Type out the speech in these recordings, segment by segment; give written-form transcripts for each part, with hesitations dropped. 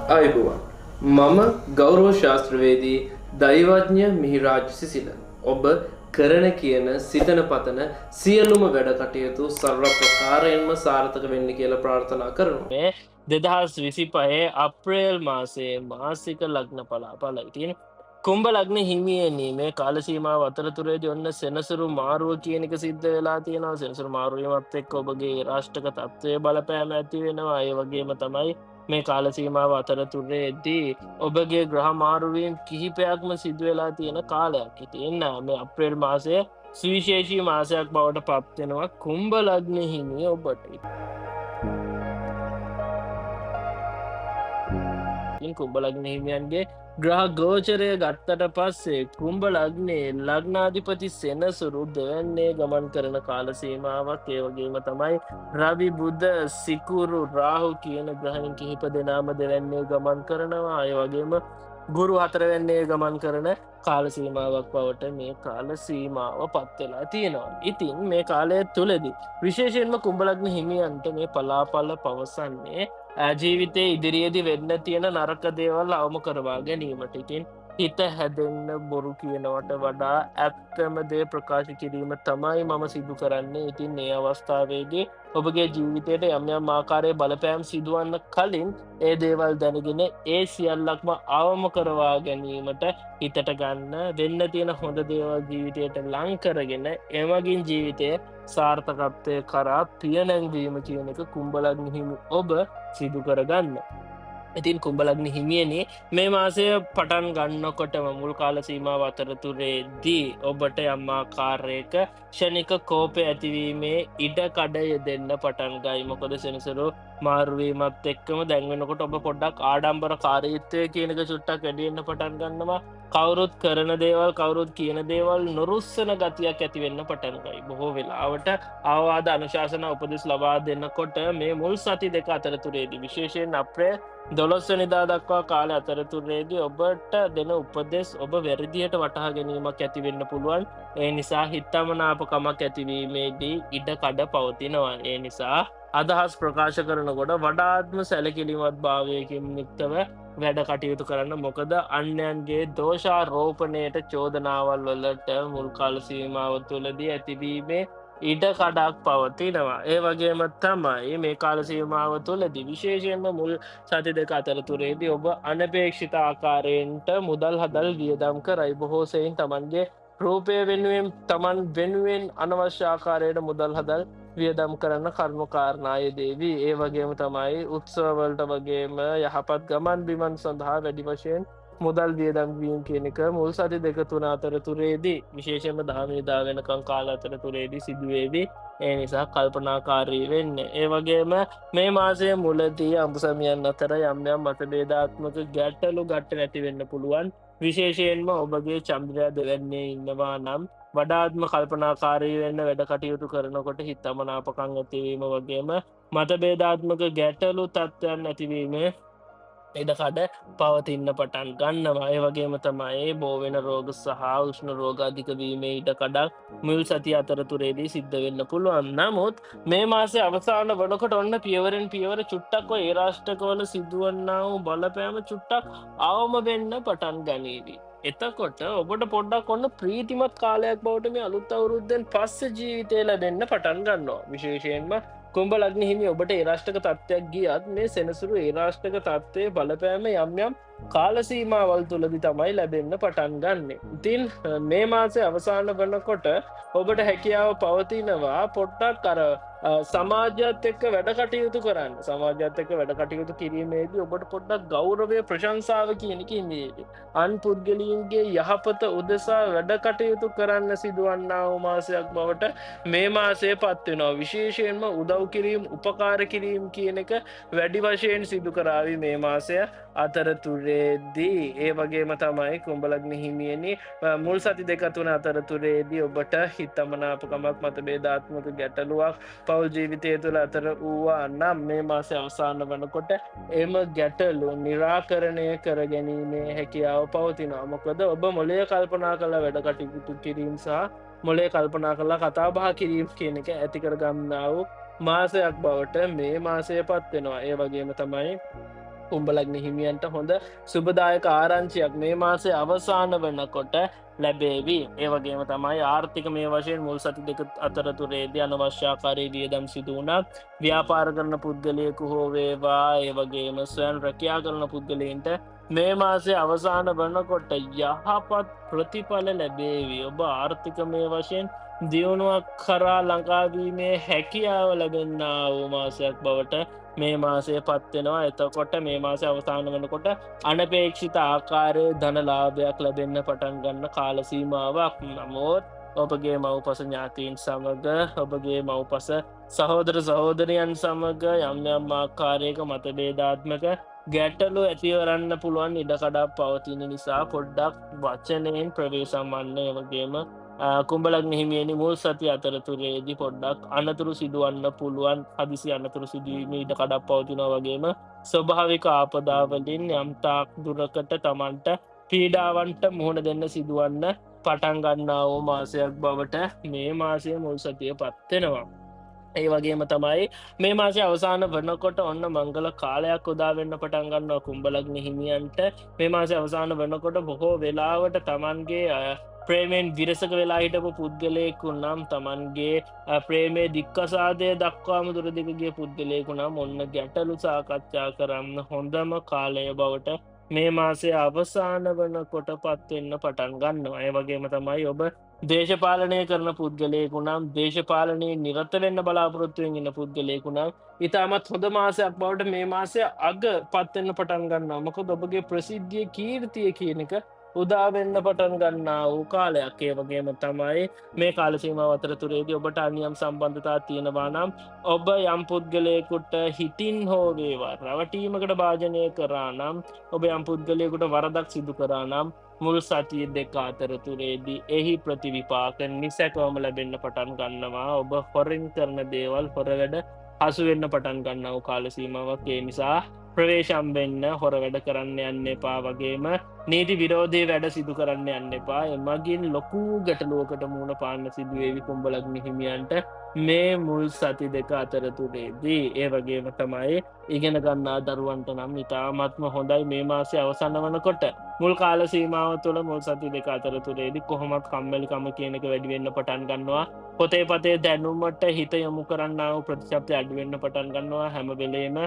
අයිබුවන් මම ගෞරව ශාස්ත්‍රවේදී දෛවඥ මිහිරාජ් සිසිල ඔබ කරන කියන සිතන පතන සියලුම වැඩ කටයුතු සර්ව ප්‍රකාරයෙන්ම සාර්ථක වෙන්න කියලා ප්‍රාර්ථනා කරනවා. මේ 2025 අප්‍රේල් මාසයේ මාසික ලග්න පලාඵල ඉතින් කුම්භ ලග්න හිමියනි මේ කාල සීමාව අතරතුරේදී ඔන්න සෙනසුරු මාරුව කියන එක සිද්ධ වෙලා තියෙනවා. සෙනසුරු මාරුවීමත් එක්ක ඔබගේ රාෂ්ටක තත්ත්වයේ බලපෑම ඇති වෙනවා. ඒ වගේම තමයි මේ කාල සීමාව අතරතුරේදී ඔබගේ ග්‍රහ මාරුවීම් කිහිපයක්ම සිදු වෙලා තියෙන කාලයක්. ඉතින් මේ අප්‍රේල් මාසය සුවිශේෂී මාසයක් බවට පත් වෙනවා කුම්භ ලග්න හිමි ඔබට. කුම්භ ලග්න හිමියන්ගේ ග්‍රහ ගෝචරය ගත්තට පස්සේ කුම්භ ලග්නේ ලග්නාධිපති සෙනසුරු දෙවැන්නේ ගමන් කරන කාල සීමාවක්. ඒ වගේම තමයි රවි බුධ සිකුරු රාහු කියන ග්‍රහයන් කිහිප දෙනාම දෙවැන්නේ ගමන් කරනවා. ඒ වගේම ගුරු හතරවැන්නේ ගමන් කරන කාල සීමාවක් බවට මේ කාල සීමාව පත් වෙලා තියෙනවා. ඉතින් මේ කාලය තුලදී විශේෂයෙන්ම කුම්භ ලග්න හිමියන්ට මේ පලාඵල පවසන්නේ ජීවිතයේ ඉදිරියේදී වෙන්න තියෙන නරක දේවල් අවම කරවා ගැනීමට. ඉතින් හිත හැදෙන්න බොරු කියනවට වඩා ඇත්තම දේ ප්‍රකාශ කිරීම තමයි මම සිදු කරන්නේ. ඉතින් මේ අවස්ථාවේදී ඔබගේ ජීවිතයට යම් යම් ආකාරයේ බලපෑම් සිදුවන්න කලින් ඒ දේවල් දැනගෙන ඒ සියල්ලක්ම අවම කරවා ගැනීමට හිතට ගන්න වෙන්න තියෙන හොඳ දේවල් ජීවිතයට ලං කරගෙන එමගින් ජීවිතයේ සාර්ථකත්වය කරා පියනැංවීම කියන එක කුම්භ ලග්න හිමි ඔබ සිදු කරගන්න. ඉතින් කුම්භ ලග්න හිමියනි මේ මාසය පටන් ගන්නකොටම මුල් කාල සීමාව අතරතුරේදී ඔබට යම් ආකාරයක ක්ෂණික කෝපය ඇතිවීමේ ඉඩ කඩය දෙන්න පටන් ගයි. මොකද සෙනසුරු මාරුවීමත් එක්කම දැන් වෙනකොට ඔබ පොඩ්ඩක් ආඩම්බරකාරීත්වය කියන එක චුට්ටක් වැඩි වෙන්න පටන් ගන්නවා. කවුරුත් කරන දේවල් කවුරුත් කියන දේවල් නොරුස්සන ගතියක් ඇති වෙන්න පටන් ගයි. බොහෝ වෙලාවට අවවාද අනුශාසන උපදෙස් ලබා දෙන්නකොට මේ මුල් සති දෙක අතරතුරේදී විශේෂයෙන් අප්‍රේල් 12 වෙනිදා දක්වා කාලය අතරතුරේදී ඔබට දෙන උපදෙස් ඔබ වැරදියට වටහා ගැනීමක් ඇති වෙන්න පුළුවන්. ඒ නිසා හිතමනාපකමක් ඇතිවීමේදී ඉඩ කඩ පවතිනවා. ඒ නිසා අදහස් ප්‍රකාශ කරනකොට වඩාත්ම සැලකිලිමත් භාවයකින් යුක්තව වැඩ කටයුතු කරන්න. මොකද අන්‍යයන්ගේ දෝෂාරෝපණයට චෝදනාවල් වලට මුල් කාල සීමාව තුළදී ඇතිවීමේ ඉඩ කඩක් පවතිනවා. ඒ වගේම තමයි මේ කාල සීමාව තුළදී විශේෂයෙන්ම මුල් සති දෙක අතරතුරේදී ඔබ අනපේක්ෂිත ආකාරයෙන්ට මුදල් හදල් වියදම් කරයි. බොහෝ සෙයින් තමන්ගේ රූපය වෙනුවෙන් තමන් වෙනුවෙන් අනවශ්‍ය ආකාරයට මුදල් හදල් වියදම් කරන්න කරුණු කාරණාය දේවී. ඒ වගේම තමයි උත්සවවලට වගේම යහපත් ගමන් බිමන් සඳහා වැඩි වශයෙන් මුදල් වියදම් වීම කියන එක මුල් සති දෙක තුන අතරතුරේදී විශේෂයෙන්ම 10 වෙනිදා වෙනකන් කාල අතරතුරේදී සිදුවේවි. ඒ නිසා කල්පනාකාරී වෙන්න. ඒ වගේම මේ මාසයේ මුලදී අඹසමියන් අතර යම් යම් මතභේදාත්මක ගැටලු ගැට නැති වෙන්න පුළුවන්. විශේෂයෙන්ම ඔබගේ චන්ද්‍රයා දෙවැන්නේ ඉන්නවා නම් වඩාත්ම කල්පනාකාරී වෙන්න වැඩ කටයුතු කරනකොට හිතමනාපකම් ඇතිවීම වගේම මතභේදාත්මක ගැටලු තත්ත්වයන් ඇතිවීම ඉඩකඩ පවතින්න පටන් ගන්නවා. ඒ වගේම තමයි බෝවෙන රෝග සහ උෂ්ණ රෝග අධික වීමේ ඉඩකඩක් මුල් සතිය අතරතුරේදී සිද්ධ වෙන්න පුළුවන්. නමුත් මේ මාසේ අවසාන වනකොට ඔන්න පියවරෙන් පියවර චුට්ටක් ඔය ඒ රාෂ්ටකවල සිදුවන්නා වූ බලපෑම චුට්ටක් අවම වෙන්න පටන් ගනීවි. එතකොට ඔබට පොඩ්ඩක් ඔන්න ප්‍රීතිමත් කාලයක් බවට මේ අලුත් අවුරුද්දෙන් පස්සේ ජීවිතය ලැබෙන්න පටන් ගන්නවා. විශේෂයෙන්ම කුම්භ ලග්න හිමි ඔබට ඒ රාෂ්ටක තත්ත්වයක් ගියත් මේ සෙනසුරු ඒ රාෂ්ටක තත්ත්වයේ බලපෑම යම් යම් කාල සීමාවල් තුලදී තමයි ලැබෙන්න පටන් ගන්නෙ. ඉතින් මේ මාසේ අවසාන වෙනකොට ඔබට හැකියාව පවතිනවා පොඩ්ඩක් අර සමාජයත් එක්ක වැඩ කටයුතු කරන්න. සමාජයත් එක්ක වැඩ කටයුතු කිරීමේදී ඔබට පොඩ්ඩක් ගෞරවය ප්‍රශංසාව කියන එක ඉන්නේ. අන් පුද්ගලයන්ගේ යහපත උදෙසා වැඩ කටයුතු කරන්න සිදුවන්නා වූ මාසයක් බවට මේ මාසය පත් වෙනවා. විශේෂයෙන්ම උදව් කිරීම උපකාර කිරීම කියන එක වැඩි වශයෙන් සිදු කරાવી මේ මාසය අතරතුරේදී. ඒ වගේම තමයි කුම්භ ලග්න හිමියනි මුල් සති දෙක තුන අතරතුරේදී ඔබට හිතමනාපකමක් මතභේදාත්මක ගැටලුවක් පෞල් ජීවිතය තුළ අතර වූවා නම් මේ මාසය අවසාන වනකොට එම ගැටලු නිරාකරණය කර ගැනීමේ හැකියාව පවතිනවා. මොකද ඔබ මොලේ කල්පනා කළ වැඩ කටයුතු කිරීම සහ මොලේ කල්පනා කළා කතා බහ කිරීම කියන එක ඇති කර ගන්නා වූ මාසයක් බවට මේ මාසය පත් වෙනවා. ඒ වගේම තමයි කුම්බලග්න හිමියන්ට හොඳ සුබදායක ආරංචියක් මේ මාසේ අවසාන වනකොට ලැබේවි. ඒවගේම තමයි ආර්ථික මේ වශයෙන් මුල් සති දෙක අතරතුරේදී අනවශ්‍යාකාරී වියදම් සිදුවනක් ව්‍යාපාර කරන පුද්ගලයකු හෝ වේවා ඒවගේම ස්වයන් රැකයා කරන පුද්ගලයින්ට මේ මාසේ අවසාන වනකොට යහපත් ප්‍රතිඵල ලැබේවි. ඔබ ආර්ථික මේ වශයෙන් දියුණුවක් කරා ලංකාවීමේ හැකියාව ලැබෙන්න වූ මාසයක් බවට මේ මාසය පත්වෙනවා. එතකොට මේ මාසය අවසාන වනකොට අනපේක්ෂිත ආකාරයේ ධනලාභයක් ලැබෙන්න පටන් ගන්න කාලසීමාවක්. නමුත් ඔබගේ මව්පස ඥාතීන් සමඟ ඔබගේ මව්පස සහෝදර සහෝදරයන් සමඟ යම් යම් ආකාරයක මතභේදාත්මක ගැටලු ඇතිවරන්න පුළුවන් ඉඩකඩක් පවතින නිසා පොඩ්ඩක් වචනයෙන් ප්‍රවේශම්වන්න. වගේම කුම්බලග්න හිමියනි මුල් සති අතරතුරේදී පොඩ්ඩක් අනතුරු සිදුවන්න පුළුවන් හදිසි අනතුරු සිදුවීම ඉඩකඩක් පවතිනවා. වගේම ස්වභාවික ආපදාවලින් යම්තාක් දුරකට තමන්ට පීඩාවන්ට මුහුණ දෙන්න සිදුවන්න පටන් ගන්නා වූ මාසයක් බවට මේ මාසය මුල් සතිය පත්වෙනවා. ඒ වගේම තමයි මේ මාසය අවසාන වනකොට ඔන්න මංගල කාලයක් උදාවෙන්න පටන් ගන්නවා කුම්බලග්න හිමියන්ට. මේ මාසය අවසාන වනකොට බොහෝ වෙලාවට තමන්ගේ ප්‍රේමෙන් විරසක වෙලා හිටපු පුද්ගලයෙකු නම් තමන්ගේ ප්‍රේමේ දික්කසාදය දක්වාම දුරදිගගේ පුද්ගලයෙකු නම් ඔන්න ගැටලු සාකච්ඡා කරන්න හොඳම කාලය බවට මේ මාසය අවසාන වනකොට පත්වෙන්න පටන් ගන්නවා. ඒ වගේම තමයි ඔබ දේශපාලනය කරන පුද්ගලයෙකු නම් දේශපාලනය නිරත වෙන්න බලාපොරොත්තුවෙන් ඉන්න පුද්ගලයෙකු නම් ඉතාමත් හොඳ මාසයක් බවට මේ මාසය අග පත්වෙන්න පටන් ගන්නවා. මොකද ඔබගේ ප්‍රසිද්ධිය කීර්තිය කියන එක උදාවෙන්න පටන් ගන්නා වූ කාලයක්. ඒ වගේම තමයි මේ කාලසීමාව අතරතුරේදී ඔබට අනියම් සම්බන්ධතා තියෙනවා නම් ඔබ යම් පුද්ගලයෙකුට හිටින් හෝ වේවා රවටීමකට භාජනය කරා නම් ඔබ යම් පුද්ගලයෙකුට වරදක් සිදු කරා නම් මුල් සතිය දෙක අතරතුරේදී එහි ප්‍රතිවිපාක නිසැකවම ලැබෙන්න පටන් ගන්නවා. ඔබ හොරින් කරන දේවල් හොරවැඩ හසුවෙන්න පටන් ගන්නව කාලසීමාවක්. ඒ නිසා ප්‍රවේශම් වෙන්න හොර වැඩ කරන්න යන්න එපා. වගේම නීති විරෝධය වැඩ සිදු කරන්න යන්න එපා. එමගින් ලොකු ගැටලුවකට මුණ පාන්න සිදුවේවි කුම්බලග්න හිමියන්ට මේ මුල් සති දෙක අතරතුරේදී. ඒ වගේම තමයි ඉගෙන ගන්නා දරුවන්ට නම් ඉතාමත්ම හොඳයි මේ මාසය අවසන්න වනකොට. මුල් කාල සීමාව තුළ මුල් සති දෙක අතරතුරේදී කොහොමත් කම්මැලිකම කියන එක වැඩිවෙන්න පටන් ගන්නවා. පොතේ පතේ දැනුමට හිත යොමු කරන්නාව ප්‍රතිශබ්ද අඩුවෙන්න පටන් ගන්නවා. හැම වෙලේම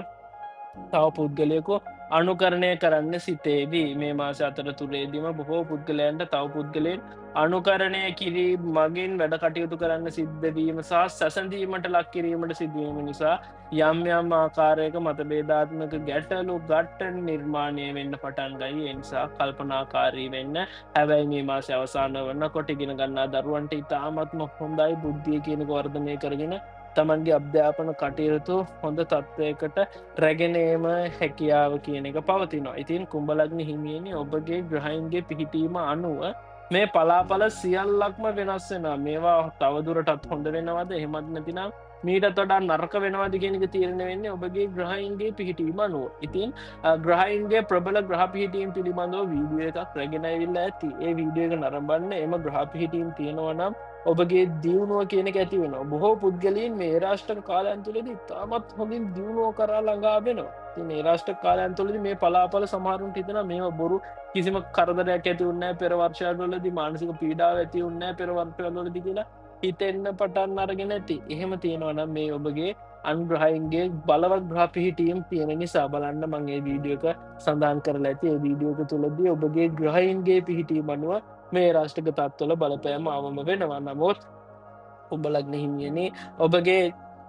තව පුද්ගලයකු අනුකරණය කරන්න සිතේදී. මේ මාස අතරතුරේදීම බොහෝ පුද්ගලයන්ට තව පුද්ගලයෙන් අනුකරණය කිරීම මගින් වැඩ කටයුතු කරන්න සිද්ධවීම සහ සැසඳීමට ලක් කිරීමට සිදුවීම නිසා යම් යම් ආකාරයක මතභේදාත්මක ගැටලු ගට්ටන් නිර්මාණය වෙන්න පටන් ගයි. ඒ නිසා කල්පනාකාරී වෙන්න. හැබැයි මේ මාසය අවසාන වනකොට ඉගෙන ගන්නා දරුවන්ට ඉතාමත්ම හොඳයි බුද්ධිය කියනක වර්ධනය කරගෙන තමන්ගේ අධ්‍යාපන කටයුතු හොඳ තත්ත්වයකට රැගෙනේම හැකියාව කියන එක පවතිනවා. ඉතින් කුම්බලග්න හිමියනි ඔබගේ ග්‍රහයින්ගේ පිහිටීම අනුව මේ පලාපල සියල්ලක්ම වෙනස් වෙනවා. මේවා තවදුරටත් හොඳ වෙනවද එහෙමත් නැතිනම් මීටත් වඩා නරක වෙනවාද කියන එක තීරණය වෙන්නේ ඔබගේ ග්‍රහයින්ගේ පිහිටීම අනුව. ඉතින් ග්‍රහයින්ගේ ප්‍රබල ග්‍රහ පිහිටීම් පිළිබඳව වීඩියෝ එකක් රැගෙන ඇවිල්ලා ඇති. ඒ වීඩියෝ එක නරඹන්න. එම ග්‍රහ පිහිටීම් තියෙනවා නම් ඔබගේ දියුණුව කියන එක ඇති වෙනවා. බොහෝ පුද්ගලයන් මේ රාෂ්ට්‍ර කාලයන් තුළදී තාමත් හොඳින් දියුණුව කරා ළඟා වෙනවා. ඉතින් මේ රාෂ්ට්‍ර කාලයන් තුළදී මේ පලාපල සමහරුන්ට හිතෙනවා මේවා බොරු, කිසිම කරදරයක් ඇති වුණේ නැහැ පෙර වර්ෂවලදී, මානසික පීඩාවක් ඇති වුණේ නැහැ පෙර වර්ෂවලදී කියලා හිතෙන්න පටන් අරගෙන ඇති. එහෙම තියෙනවා නම් මේ ඔබගේ අනුග්‍රහයින්ගේ බලවත් ග්‍රහ පිහිටීම් තියෙන නිසා බලන්න මම මේ වීඩියෝ එක සඳහන් කරලා ඇති. ඒ වීඩියෝ එක තුළදී ඔබගේ ග්‍රහයින්ගේ පිහිටීම අනුව මේ රාෂ්ට්‍රක තත්ත්වල බලපෑම අවම වෙනවා. නමුත් කුම්බලග්න හිමියනි ඔබගේ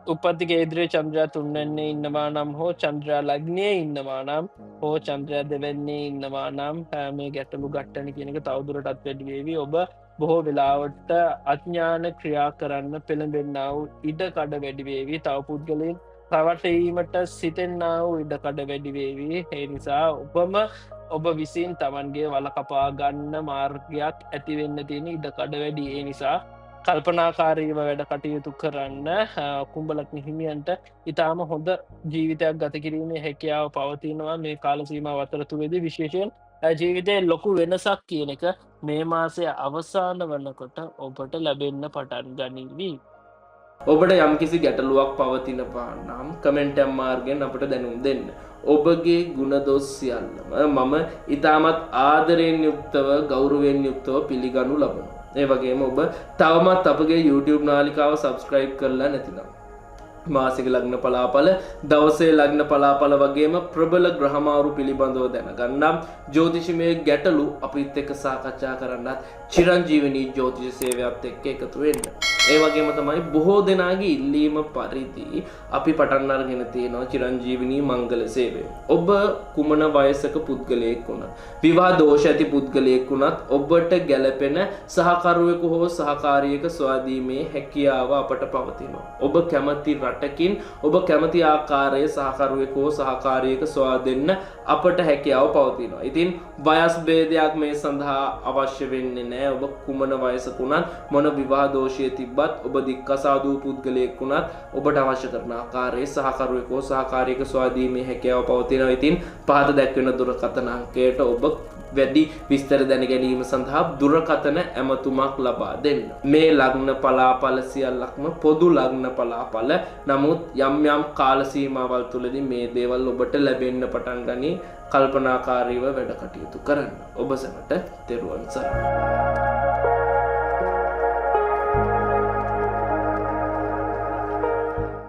උපත්ති කේන්ද්‍රයේ චන්ද්‍රයා තුන්වැන්නේ ඉන්නවා නම් හෝ චන්ද්‍රයා ලග්නයේ ඉන්නවා නම් හෝ චන්ද්‍රයා දෙවැන්නේ ඉන්නවා නම් මේ ගැටලු ගට්ටන කියන එක තවදුරටත් වැඩි වේවි. ඔබ බොහෝ වෙලාවට අඥාන ක්‍රියා කරන්න පෙළඹෙන්නා වූ ඉඩකඩ වැඩි වේවි. තව පුද්ගලයන් රවටීමට සිතෙන්නා වූ ඉඩකඩ වැඩි වේවි. ඒ නිසා ඔබ විසින් තමන්ගේ වල කපා ගන්න මාර්ගයක් ඇතිවෙන්න තියෙන ඉඩකඩ වැඩි. ඒ නිසා කල්පනාකාරීව වැඩ කටයුතු කරන්න කුම්බලග්න හිමියන්ට ඉතාම හොඳ ජීවිතයක් ගත කිරීමේ හැකියාව පවතිනවා. මේ කාලසීමාව අතරතුරේදී විශේෂයෙන් ජීවිතයේ ලොකු වෙනසක් කියන එක මේ මාසය අවසාන වනකොට ඔබට ලැබෙන්න පටන් ගනිවි. ඔබට යම්කිසි ගැටලුවක් පවතිනවා නම් කමෙන්ට් මාර්ගයෙන් අපට දැනුම් දෙන්න. ඔබගේ ගුණදොස් සියල්ලම මම ඊටමත් ආදරයෙන් යුක්තව ගෞරවයෙන් යුක්තව පිළිගනු ලබනවා. ඒ වගේම ඔබ තවමත් අපගේ YouTube නාලිකාව subscribe කරලා නැතිනම් මාසික ලග්න පලාපල දවසේ ලග්න පලාපල වගේම ප්‍රබල ග්‍රහමාරු පිළිබඳව දැනගන්නම් ජ්‍යොතිෂමය ගැටලු අපිත් එක්ක සාකච්ඡා කරන්නත් චිරංජීවනී ජ්‍යොතිෂ සේවයත් එක්ක එකතු වෙන්න. ඒ වගේම තමයි බොහෝ දෙනාගේ ඉල්ලීම පරිදි අපි පටන් අරගෙන තියෙනවා චිරංජීවනී මංගල සේවය. ඔබ කුමන වයසක පුද්ගලයෙක් වුණත් විවාහ දෝෂ ඇති පුද්ගලයෙක් වුණත් ඔබට ගැළපෙන සහකරුවෙකු හෝ සහකාරියක සොයාදීමේ හැකියාව අපට පවතිනවා. ඔබ කැමති රටකින් ඔබ කැමති ආකාරයේ සහකරුවෙකු හෝ සහකාරියක සොයා දෙන්න අපට හැකියාව පවතිනවා. ඉතින් වයස් භේදයක් මේ සඳහා අවශ්‍ය වෙන්නේ නැහැ. ඔබ කුමන වයසක වුණත් මොන විවාහ දෝෂයේ තිබ්බත් ඔබ දික්කසාදු පුද්ගලයෙක් වුණත් ඔබට අවශ්‍ය කරන ආකාරයේ සහකරුවෙකු හෝ සහකාරියක සොයා දීමේ හැකියාව පවතිනවා. ඉතින් පහත දැක්වෙන දුරකථන අංකයට ඔබ වැඩි විස්තර දැන ගැනීම සඳහා දුරකථන ඇමතුමක් ලබා දෙන්න. මේ ලග්න පලාපල සියල්ලක්ම පොදු ලග්න පලාපල. නමුත් යම් යම් කාල සීමාවල් තුළදී මේ දේවල් ඔබට ලැබෙන්න පටන් ගනී. කල්පනාකාරීව වැඩ කටයුතු කරන්න. ඔබ සැමට තෙරුවන් සරණයි.